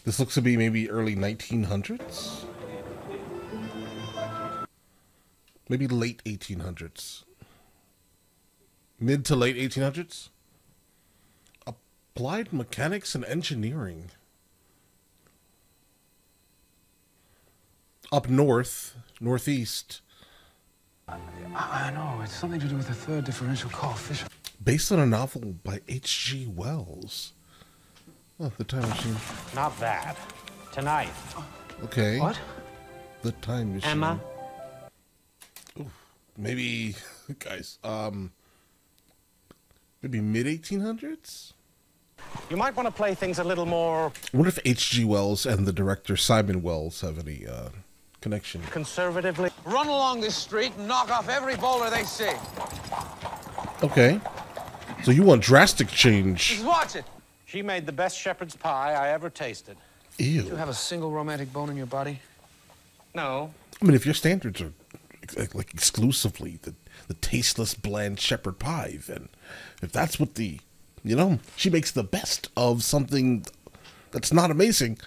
This looks to be maybe early 1900s? Maybe late 1800s. Mid to late 1800s? Applied mechanics and engineering. Up north, northeast. I know, it's something to do with the third differential coefficient. Based on a novel by H.G. Wells. Oh, the time machine. Not that. Tonight. Okay. What? The time machine. Emma? Ooh, maybe, guys, maybe mid-1800s? You might want to play things a little more... I wonder if H.G. Wells and the director Simon Wells have any, connection. conservatively. Run along this street and knock off every bowler they see. Okay. So you want drastic change. Just watch it. She made the best shepherd's pie I ever tasted. Ew. Do you have a single romantic bone in your body? No. I mean, if your standards are like exclusively the tasteless, bland shepherd pie, then if that's what she makes the best of something that's not amazing.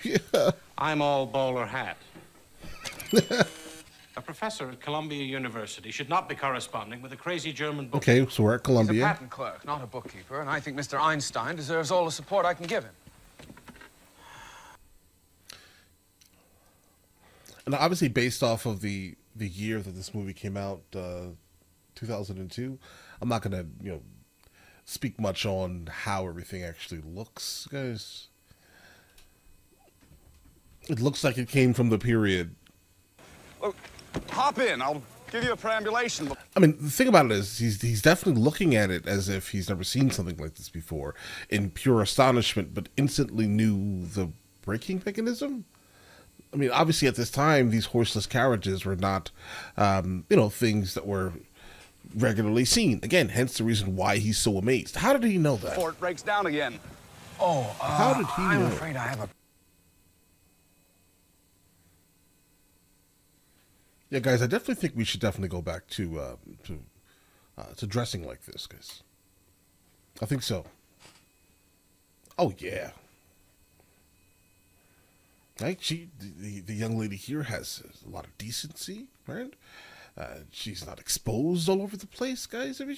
Yeah. I'm all bowler hat. A professor at Columbia University should not be corresponding with a crazy German book. Okay, so we're at He's a Columbia. patent clerk, not a bookkeeper, and I think Mr. Einstein deserves all the support I can give him. And obviously based off of the year that this movie came out, 2002, I'm not going to, speak much on how everything actually looks, guys. It looks like it came from the period. Look, hop in. I'll give you a perambulation. I mean, the thing about it is he's definitely looking at it as if he's never seen something like this before, in pure astonishment, but instantly knew the braking mechanism. I mean, obviously at this time, these horseless carriages were not, things that were regularly seen. Again, hence the reason why he's so amazed. How did he know that? Before it breaks down again. Oh, How did he I'm know? afraid I have a... Yeah, guys, I definitely think we should definitely go back to dressing like this, guys. I think so. Oh yeah. Right? The young lady here has a lot of decency, right? She's not exposed all over the place, guys. I mean,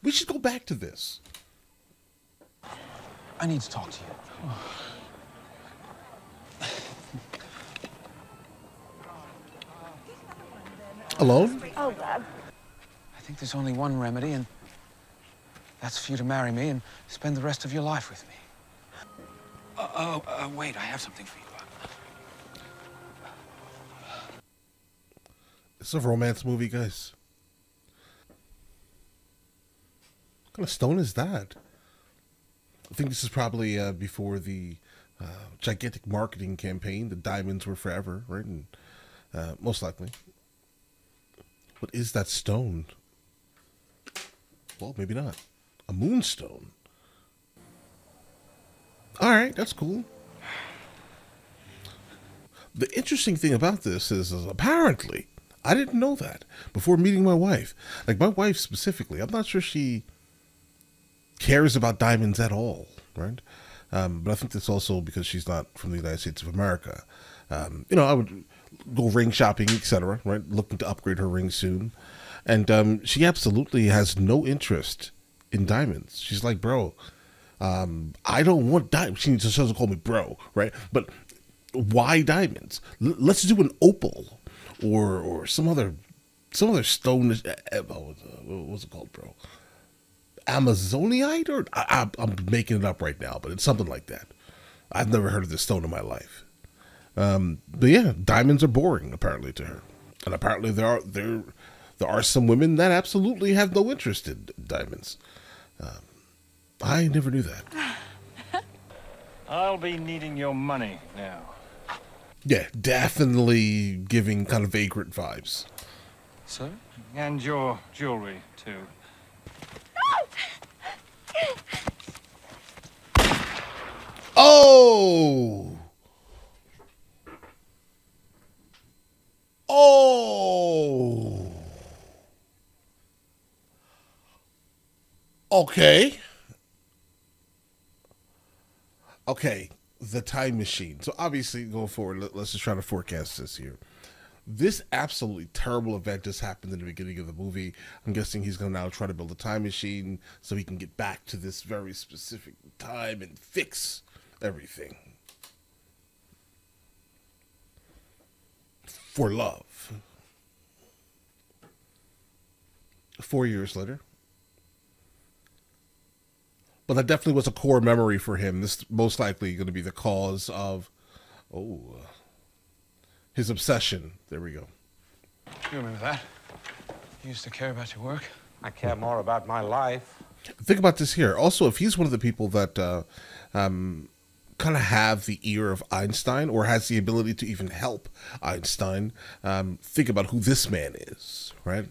we should go back to this. I need to talk to you. Alone? Oh, Dad. I think there's only one remedy, and that's for you to marry me and spend the rest of your life with me. Wait, I have something for you. It's a romance movie, guys. What kind of stone is that? I think this is probably before the gigantic marketing campaign, the diamonds were forever, right? And most likely. What is that stone? Well, maybe not. A moonstone. All right, that's cool. The interesting thing about this is apparently, I didn't know that before meeting my wife. Like, my wife specifically, I'm not sure she cares about diamonds at all, right? But I think that's also because she's not from the United States of America. I would go ring shopping, etc., right? Looking to upgrade her ring soon. And she absolutely has no interest in diamonds. She's like, bro, I don't want diamonds. She just doesn't call me bro, right? But why diamonds? Let's do an opal or some other stone. What's it called, bro? Amazonite? Or I'm making it up right now, but it's something like that. I've never heard of this stone in my life. But yeah, diamonds are boring apparently to her, and apparently there are some women that absolutely have no interest in diamonds. I never knew that. I'll be needing your money now. Yeah, definitely giving kind of vagrant vibes. Sir? And your jewelry, too. Oh! Oh! Okay. Okay. the time machine. So obviously, going forward, let's just try to forecast this here. This absolutely terrible event just happened in the beginning of the movie. I'm guessing he's going to now try to build a time machine so he can get back to this very specific time and fix everything. For love. 4 years later. But that definitely was a core memory for him. This most likely going to be the cause of, his obsession. There we go. You remember that? You used to care about your work. I care more about my life. Think about this here. Also, if he's one of the people that kind of have the ear of Einstein or has the ability to even help Einstein, think about who this man is, right?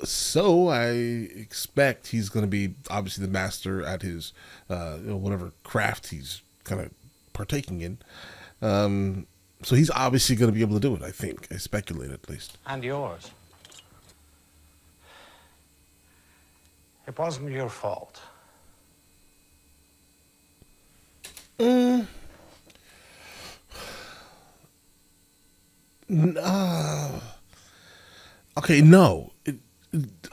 So I expect he's going to be obviously the master at his whatever craft he's kind of partaking in. So he's obviously going to be able to do it, I think. I speculate at least. And yours. It wasn't your fault. Okay, no.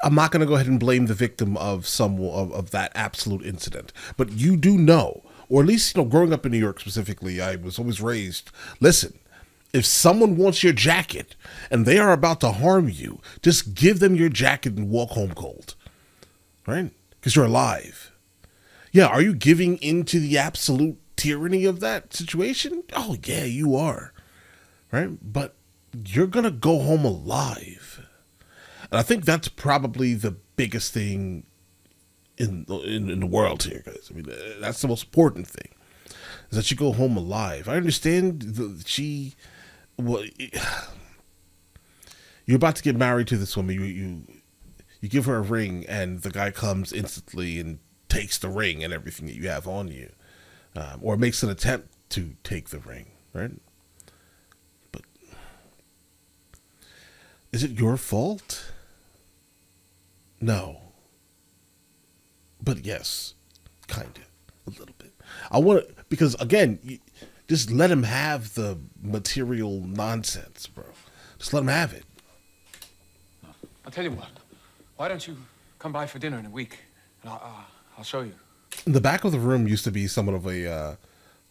I'm not going to go ahead and blame the victim of of that absolute incident. But you do know, or at least, growing up in New York specifically, I was always raised, listen, if someone wants your jacket and they are about to harm you, just give them your jacket and walk home cold, right? Because you're alive. Yeah, are you giving into the absolute tyranny of that situation? Oh, yeah, you are, right? But you're going to go home alive. And I think that's probably the biggest thing in the world here, guys. I mean, that's the most important thing, is that you go home alive. I understand you're about to get married to this woman. You give her a ring, and the guy comes instantly and takes the ring and everything that you have on you, or makes an attempt to take the ring, right? But is it your fault? No. But yes, kind of, a little bit. I want to, because again, just let him have the material nonsense, bro. Just let him have it. I'll tell you what. Why don't you come by for dinner in a week, and I'll show you. In the back of the room used to be somewhat of a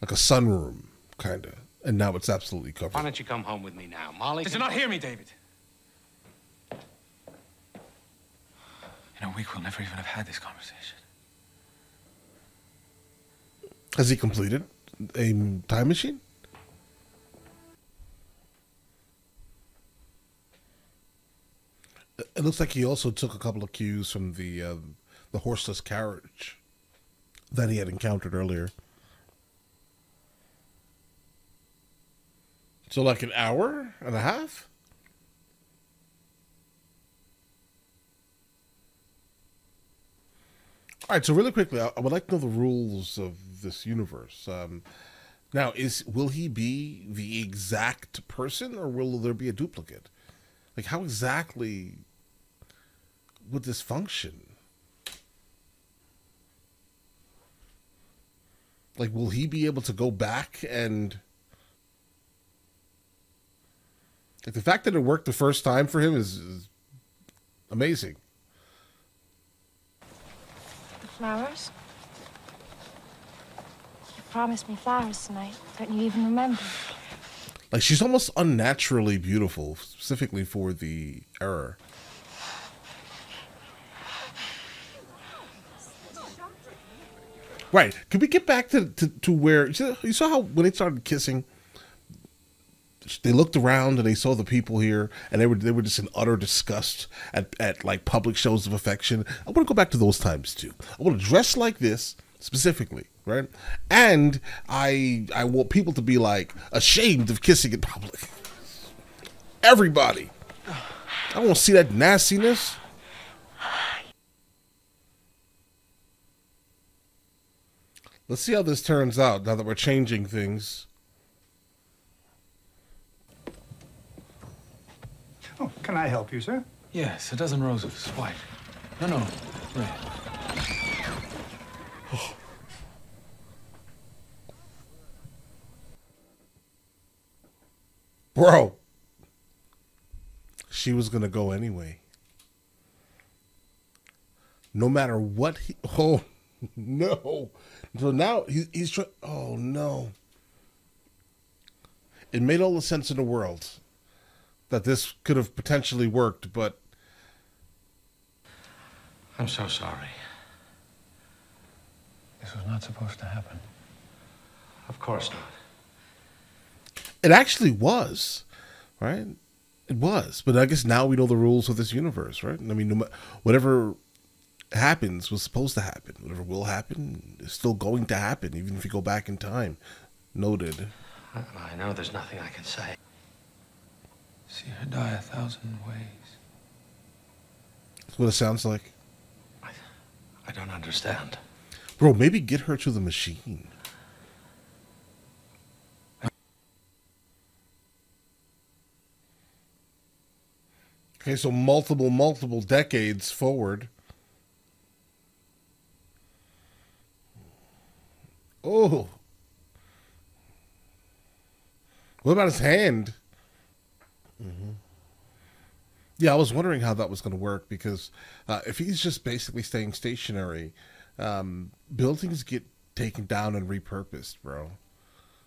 like a sunroom, kind of, and now it's absolutely covered. Why don't you come home with me now, Molly? Did you not hear me, David? In a week, we'll never even have had this conversation. Has he completed a time machine? It looks like he also took a couple of cues from the horseless carriage that he had encountered earlier. So like an hour and a half? All right, so really quickly, I would like to know the rules of this universe. Now, will he be the exact person, or will there be a duplicate? Like, how exactly would this function? Like, will he be able to go back and... Like, the fact that it worked the first time for him is amazing. Flowers? You promised me flowers tonight. Don't you even remember? Like, she's almost unnaturally beautiful, specifically for the era. Right. Could we get back to where... You saw how when they started kissing, they looked around and they saw the people here, and they were just in utter disgust at like public shows of affection. I want to go back to those times too. I want to dress like this specifically, right? And I want people to be like ashamed of kissing in public. Everybody. I don't want to see that nastiness. Let's see how this turns out now that we're changing things. Oh, can I help you, sir? Yes, a dozen roses. White. No, red. Bro, she was going to go anyway. No matter what he... Oh, no. So now he's trying... Oh, no. It made all the sense in the world that this could have potentially worked, but... I'm so sorry. This was not supposed to happen. Of course not. It actually was, right? It was. But I guess now we know the rules of this universe, right? I mean, whatever happens was supposed to happen. Whatever will happen is still going to happen, even if you go back in time. Noted. I know there's nothing I can say. See her die 1,000 ways. That's what it sounds like. I don't understand. Bro, maybe get her to the machine. Okay, so multiple decades forward. Oh. What about his hand? Mm-hmm. Yeah, I was wondering how that was going to work because if he's just basically staying stationary, buildings get taken down and repurposed, bro.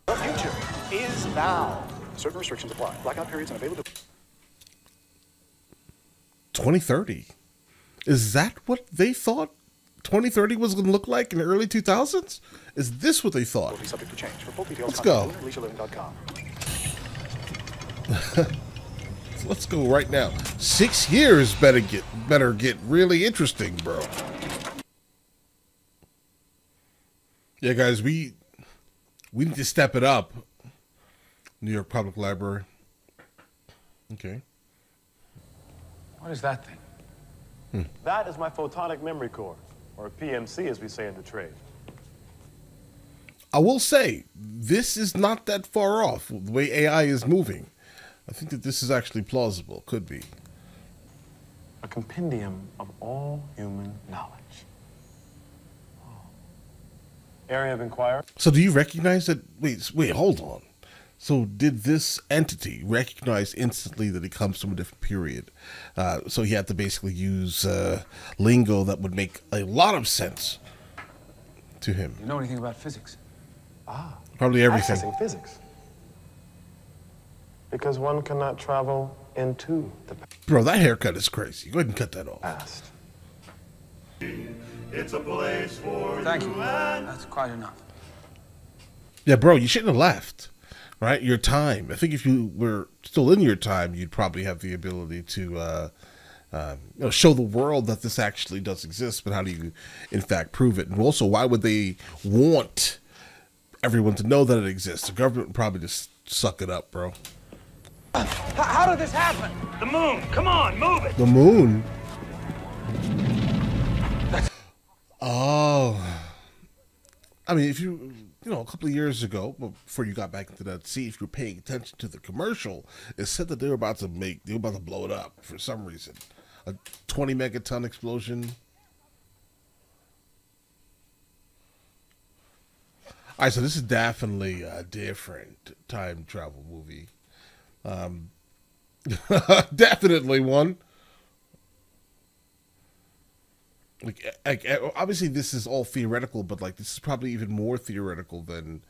The future is now. Certain restrictions apply. Blackout periods unavailable. 2030. Is that what they thought 2030 was going to look like in the early 2000s? Is this what they thought? Will be subject to change. For full details, let's go. LeishaLiving.com. So let's go right now. 6 years better get really interesting, bro. Yeah, guys, we need to step it up. New York Public Library. Okay. What is that thing? That is my photonic memory core, or PMC as we say in the trade. I will say, this is not that far off the way AI is moving. I think that this is actually plausible. Could be. A compendium of all human knowledge. Area of inquiry. So do you recognize that? Wait, hold on. So did this entity recognize instantly that it comes from a different period? So he had to basically use lingo that would make a lot of sense to him. You know anything about physics? Probably everything. Accessing physics. Because one cannot travel into the Bro, that haircut is crazy. Go ahead and cut that off. past. It's a place for Thank you. That's quite enough. Yeah, bro, you shouldn't have left. Right? Your time. I think if you were still in your time, you'd probably have the ability to show the world that this actually does exist, but how do you, in fact, prove it? And also, why would they want everyone to know that it exists? The government would probably just suck it up, bro. How did this happen? The moon! Come on, move it! The moon? Oh. I mean, if you know, a couple of years ago, before you got back into that seat, if you're paying attention to the commercial, it said that they were about to blow it up for some reason. A 20 megaton explosion. All right, so this is definitely a different time travel movie. Definitely one. Like obviously this is all theoretical, but like this is probably even more theoretical than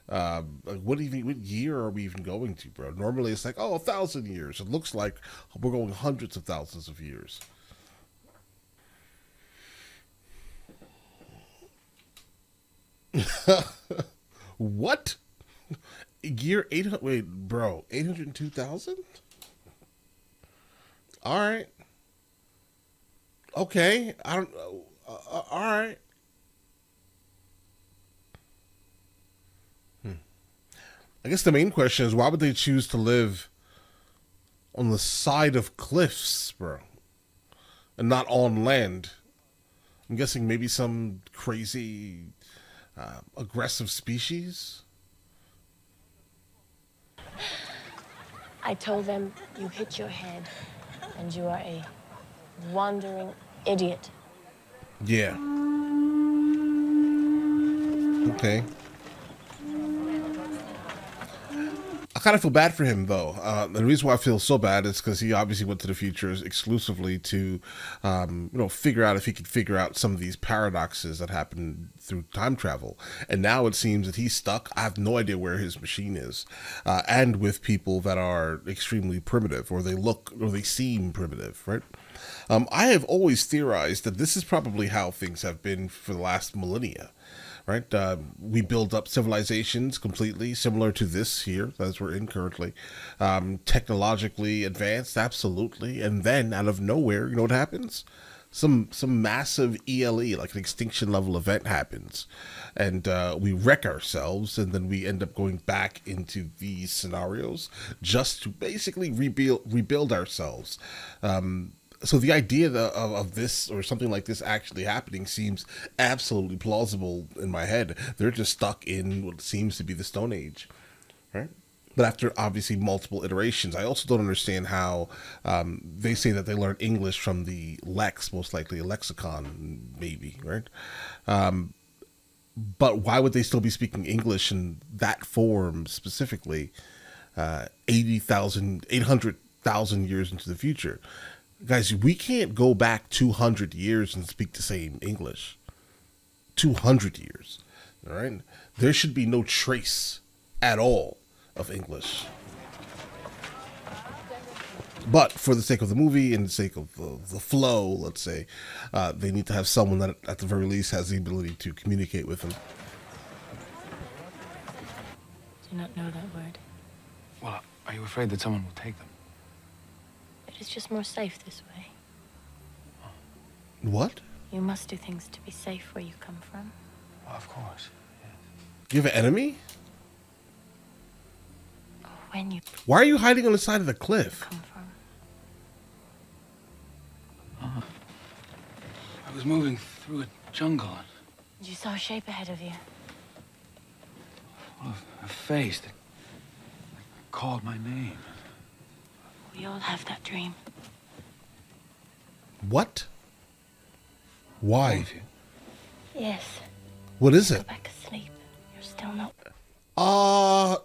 like what year are we even going to, bro? Normally it's like 1,000 years. It looks like we're going hundreds of thousands of years. What? Year 800? Wait, bro, 802,000? All right. Okay, I don't. All right. I guess the main question is why would they choose to live on the side of cliffs, bro, and not on land? I'm guessing maybe some crazy, aggressive species. I told them you hit your head and you are a wandering idiot. Yeah. Okay. I kind of feel bad for him, though. The reason why I feel so bad is because he obviously went to the future exclusively to, figure out if he could figure out some of these paradoxes that happen through time travel. And now it seems that he's stuck. I have no idea where his machine is, and with people that are extremely primitive, or they look, or they seem primitive, right? I have always theorized that this is probably how things have been for the last millennia. Right, we build up civilizations completely similar to this here, as we're in currently, technologically advanced, absolutely, and then out of nowhere, you know what happens? Some massive ELE, like an extinction level event, happens, and we wreck ourselves, and then we end up going back into these scenarios just to basically rebuild ourselves. So the idea of this or something like this actually happening seems absolutely plausible in my head. They're just stuck in what seems to be the Stone Age, right? But after obviously multiple iterations, I also don't understand how they say that they learned English from the Lex, most likely a lexicon, maybe, right? But why would they still be speaking English in that form specifically 800,000 years into the future? Guys, we can't go back 200 years and speak the same English. 200 years, all right? There should be no trace at all of English. But for the sake of the movie and the sake of the flow, let's say, they need to have someone that, at the very least, has the ability to communicate with them. Do not know that word. Well, are you afraid that someone will take them? It is just more safe this way. What? You must do things to be safe where you come from. Well, of course. Yes. Do you have an enemy? When you Why are you hiding on the side of the cliff? come from. I was moving through a jungle. And you saw a shape ahead of you. Well, a face that called my name. We all have that dream. What? Why? All of you. Yes. What is Go it? back asleep. You're still not.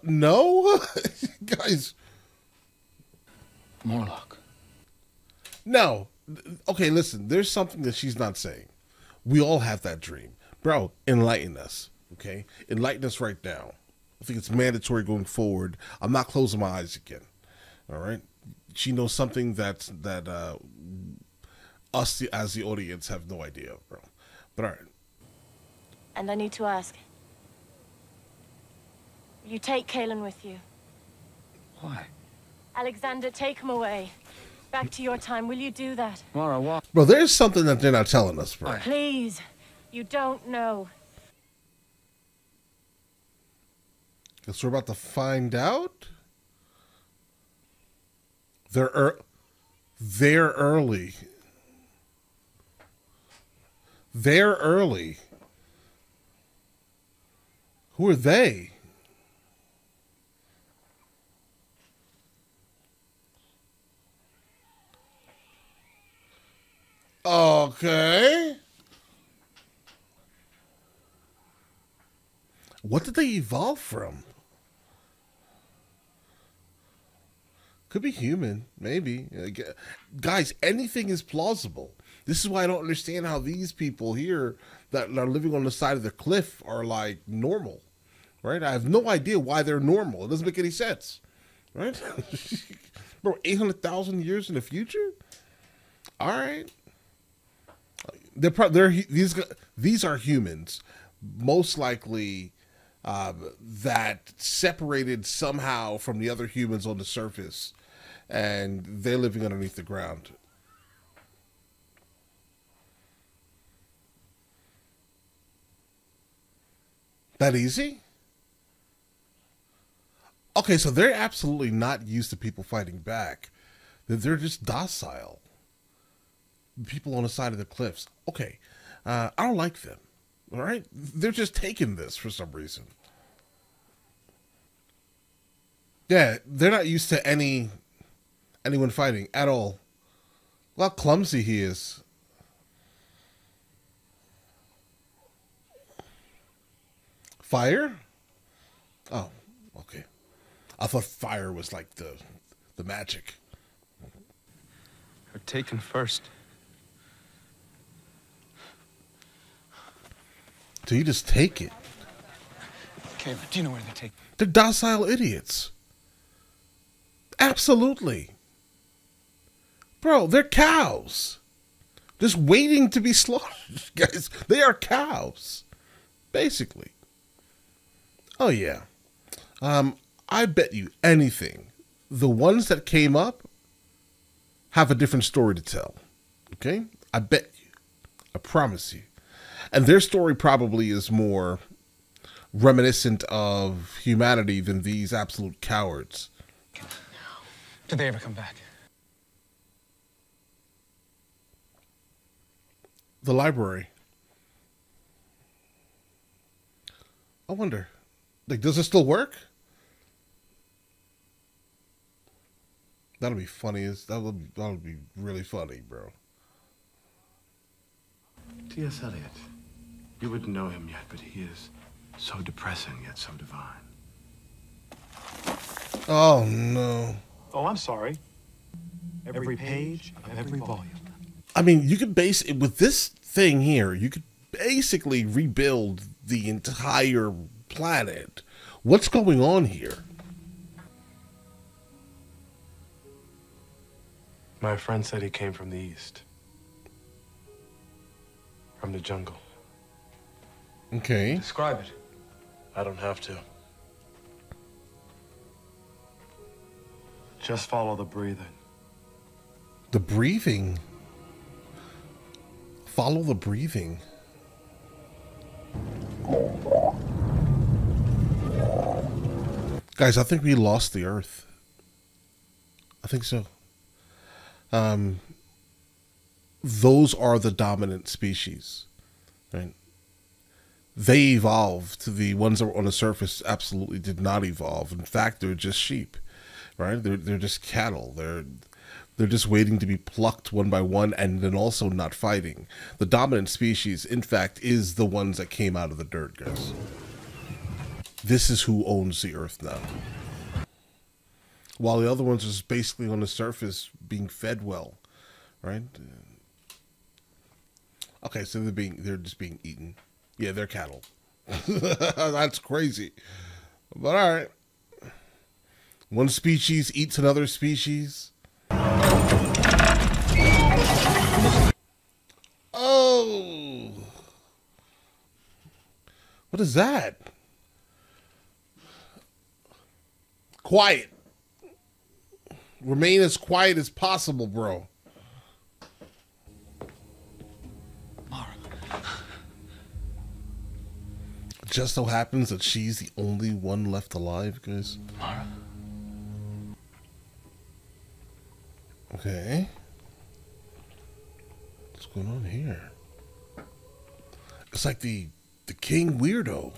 No? Guys. Morlock. No. Okay, listen. There's something that she's not saying. We all have that dream. Bro, enlighten us, okay? Enlighten us right now. I think it's mandatory going forward. I'm not closing my eyes again, all right? She knows something that us as the audience have no idea, bro. But all right. And I need to ask. Will you take Kalen with you? Why? Alexander, take him away. Back to your time. Will you do that? Mara, why? Bro, there's something that they're not telling us, bro. Please. You don't know. Guess we're about to find out. They're early. They're early. Who are they? Okay. What did they evolve from? Could be human, maybe. Guys, anything is plausible. This is why I don't understand how these people here that are living on the side of the cliff are like normal, right? I have no idea why they're normal. It doesn't make any sense, right? Bro, 800,000 years in the future? All right. These are humans, most likely that separated somehow from the other humans on the surface, and they're living underneath the ground. That easy? Okay, so they're absolutely not used to people fighting back. They're just docile. People on the side of the cliffs. Okay, I don't like them. All right? They're just taking this for some reason. Yeah, they're not used to anyone fighting at all. Look how clumsy he is. Fire? Oh, okay. I thought fire was like the magic. Are taken first. So you just take it. Caleb, do you know where they take? They're docile idiots. Absolutely. Bro, they're cows. Just waiting to be slaughtered, guys. They are cows. Basically. Oh, yeah. I bet you anything. The ones that came up have a different story to tell. Okay? I bet you. I promise you. And their story probably is more reminiscent of humanity than these absolute cowards. Did they ever come back? The library. I wonder, like, does it still work? That'll be funny. That'll be really funny, bro. T.S. Eliot. You wouldn't know him yet, but he is so depressing yet so divine. Oh, no. Oh, I'm sorry. Every page of every volume. I mean, you could base it with this thing here. You could basically rebuild the entire planet. What's going on here? My friend said he came from the east. From the jungle. Okay. Describe it. I don't have to. Just follow the breathing. The breathing. Follow the breathing. Guys, I think we lost the Earth. I think so. Those are the dominant species, right? They evolved. The ones that were on the surface absolutely did not evolve. In fact, they're just sheep, right? They're just cattle. They're just waiting to be plucked one by one, and then also not fighting. The dominant species, in fact, is the ones that came out of the dirt, guys. This is who owns the Earth now. While the other ones are just basically on the surface being fed well, right? Okay, so they're just being eaten. Yeah, they're cattle. That's crazy. But all right. One species eats another species. Oh. What is that? Quiet. Remain as quiet as possible, bro. Mara. Just so happens that she's the only one left alive, guys. Mara. Okay. What's going on here? It's like the king weirdo.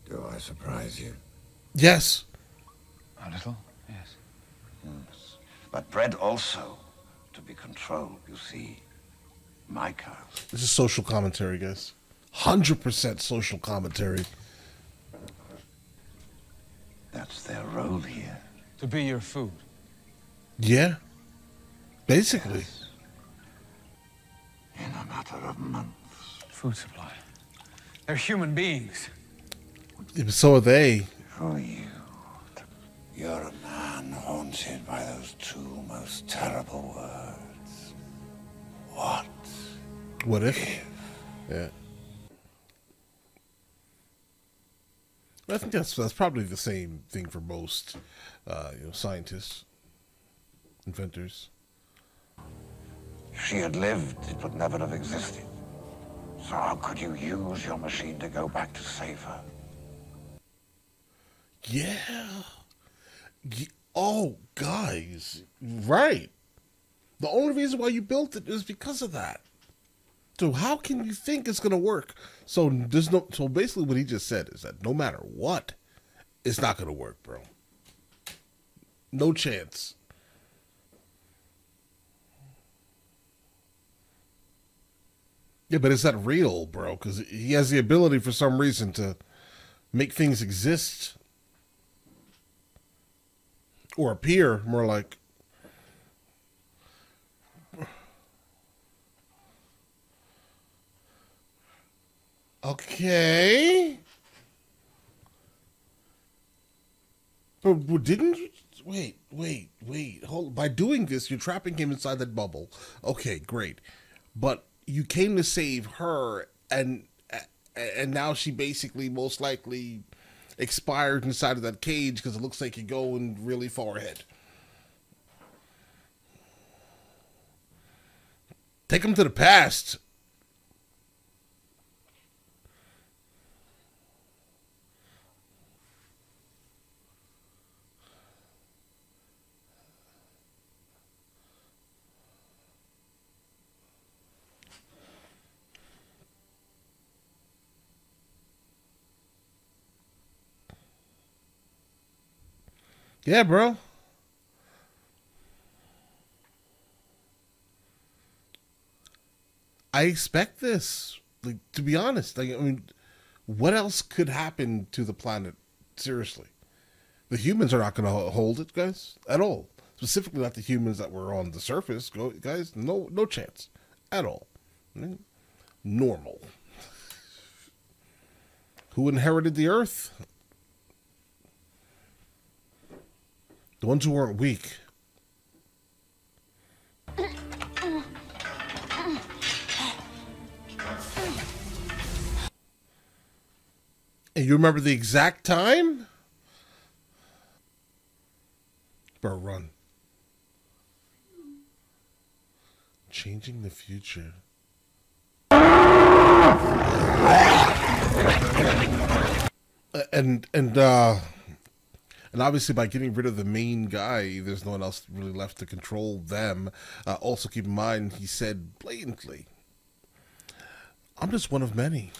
Do I surprise you? Yes. A little, yes. Yes. But bred also to be controlled, you see. My cows. This is social commentary, guys. 100% social commentary. That's their role here. To be your food. Yeah. Basically. Yes. In a matter of months. Food supply. They're human beings. So are they. For you. You're a man haunted by those two most terrible words. What? What if? Yeah. I think that's probably the same thing for most, scientists, inventors. If she had lived, it would never have existed. So how could you use your machine to go back to save her? Yeah. Oh, guys, right. The only reason why you built it is because of that. So how can you think it's gonna work? So basically what he just said is that no matter what, it's not gonna work, bro. No chance. Yeah, but is that real, bro? Because he has the ability for some reason to make things exist or appear, more like. Okay. But didn't you wait, hold, by doing this you're trapping him inside that bubble. Okay, great. But you came to save her, and now she basically most likely expired inside of that cage because it looks like you're going really far ahead. Take him to the past. Yeah, bro. I expect this. Like, to be honest, like, I mean, what else could happen to the planet? Seriously, the humans are not going to hold it, guys, at all. Specifically, not the humans that were on the surface. Guys, no chance at all. I mean, normal. Who inherited the Earth? The ones who weren't weak. And you remember the exact time? Bro, run. Changing the future. And obviously, by getting rid of the main guy, there's no one else really left to control them. Also, keep in mind, he said blatantly, I'm just one of many.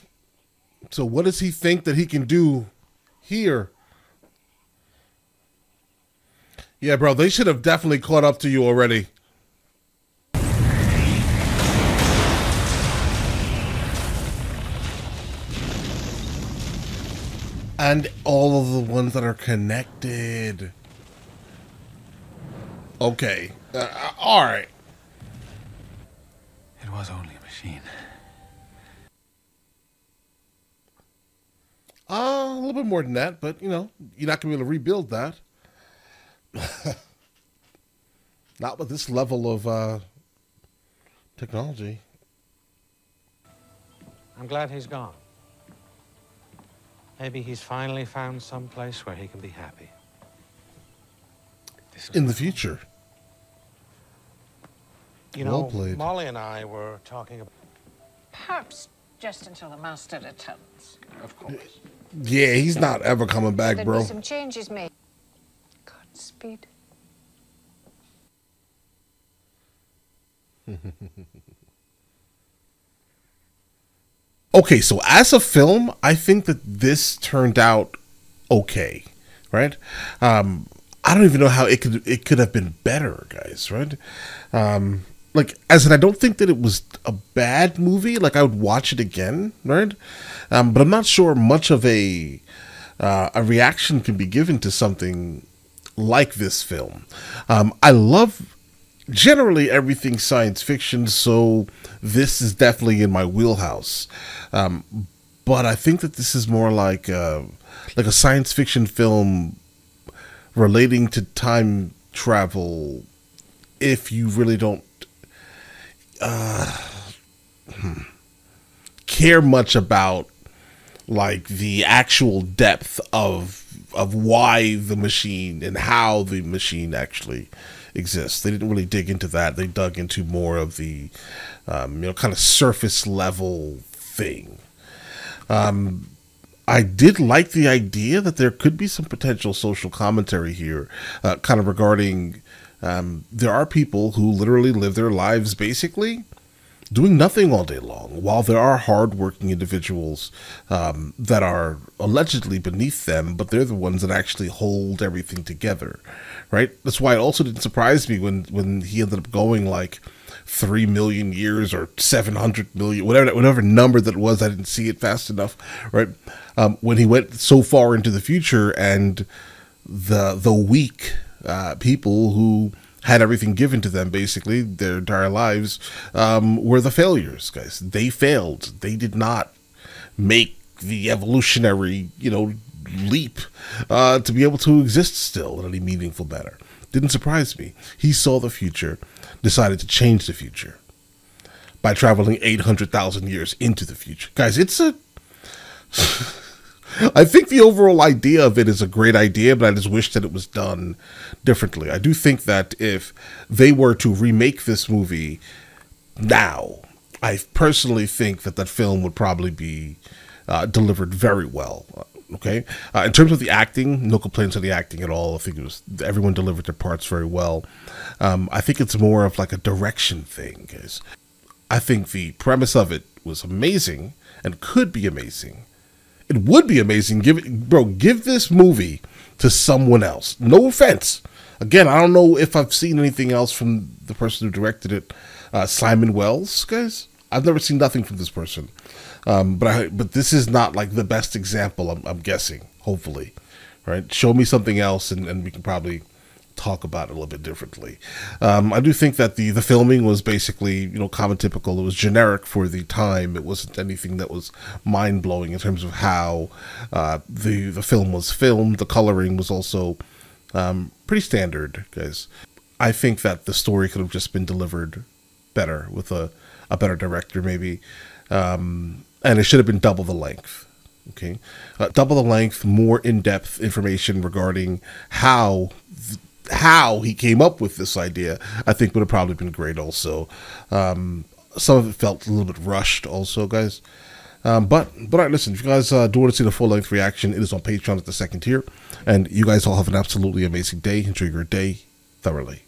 So what does he think that he can do here? Yeah, bro, they should have definitely caught up to you already. And all of the ones that are connected. Okay. All right. It was only a machine. A little bit more than that, but, you know, you're not going to be able to rebuild that. Not with this level of technology. I'm glad he's gone. Maybe he's finally found some place where he can be happy. In the future. You know, Molly and I were talking about... Perhaps just until the master returns. Of course. Yeah, he's not ever coming back, There'd bro. be some changes made. Godspeed. Okay, so as a film, I think that this turned out okay, right? I don't even know how it could have been better, guys, right? Like, as in, I don't think that it was a bad movie. Like, I would watch it again, right? But I'm not sure much of a reaction can be given to something like this film. I love generally everything science fiction, so this is definitely in my wheelhouse. But I think that this is more like a science fiction film relating to time travel. If you really don't care much about like the actual depth of why the machine and how the machine actually exists. They didn't really dig into that. They dug into more of the kind of surface level thing. I did like the idea that there could be some potential social commentary here, kind of regarding there are people who literally live their lives basically doing nothing all day long, while there are hardworking individuals that are allegedly beneath them, but they're the ones that actually hold everything together, right? That's why it also didn't surprise me when he ended up going like 3 million years or 700 million, whatever number that was. I didn't see it fast enough, right? When he went so far into the future, and the weak people who had everything given to them, basically their entire lives, were the failures, guys. They failed. They did not make the evolutionary, leap to be able to exist still in any meaningful manner. Didn't surprise me. He saw the future, decided to change the future by traveling 800,000 years into the future. Guys, I think the overall idea of it is a great idea, but I just wish that it was done differently. I do think that if they were to remake this movie now, I personally think that film would probably be delivered very well. Okay, in terms of the acting, no complaints on the acting at all. I think everyone delivered their parts very well. I think it's more of like a direction thing, guys. I think the premise of it was amazing and could be amazing. It would be amazing. Give this movie to someone else. No offense. Again, I don't know if I've seen anything else from the person who directed it, Simon Wells, guys. I've never seen nothing from this person. But this is not like the best example, I'm guessing, hopefully, right? Show me something else and we can probably talk about it a little bit differently. I do think that the filming was basically, common typical. It was generic for the time. It wasn't anything that was mind-blowing in terms of how the film was filmed. The coloring was also pretty standard, guys. I think that the story could have just been delivered better with a better director, maybe. And it should have been double the length. Okay, double the length, more in-depth information regarding how he came up with this idea, I think would have probably been great. Also, some of it felt a little bit rushed. Also, guys. But all right, listen. If you guys do want to see the full-length reaction, it is on Patreon at the second tier. And you guys all have an absolutely amazing day. Enjoy your day thoroughly.